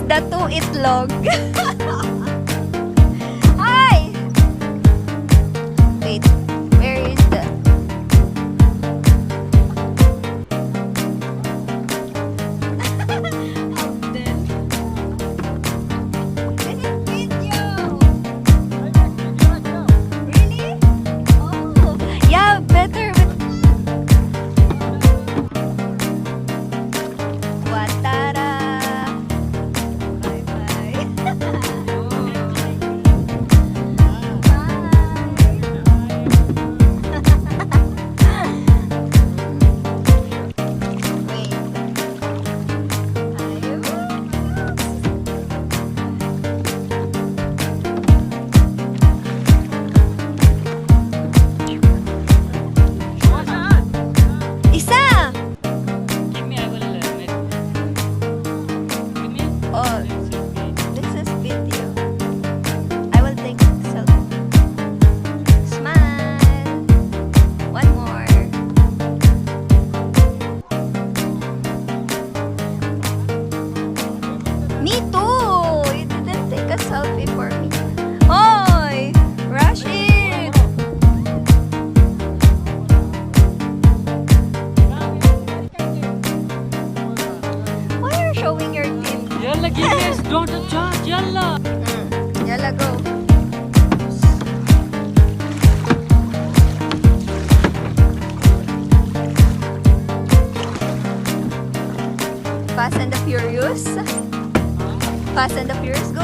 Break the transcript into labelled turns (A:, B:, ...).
A: the 2 itlog. Hi! Wait, where is the... Yeah, better with Watara. Bye bye. Wait. Isa!
B: Give me, I will make. Give me.
A: Oh, this is video. I will take selfie. Smile. One more. Me too. You didn't take a selfie for me. Hoy, rush it. Why are you showing your teeth?
B: Yalla, give me. Don't charge. Yalla.
A: Yalla, go. Fast and the Furious. Fast and the Furious, go.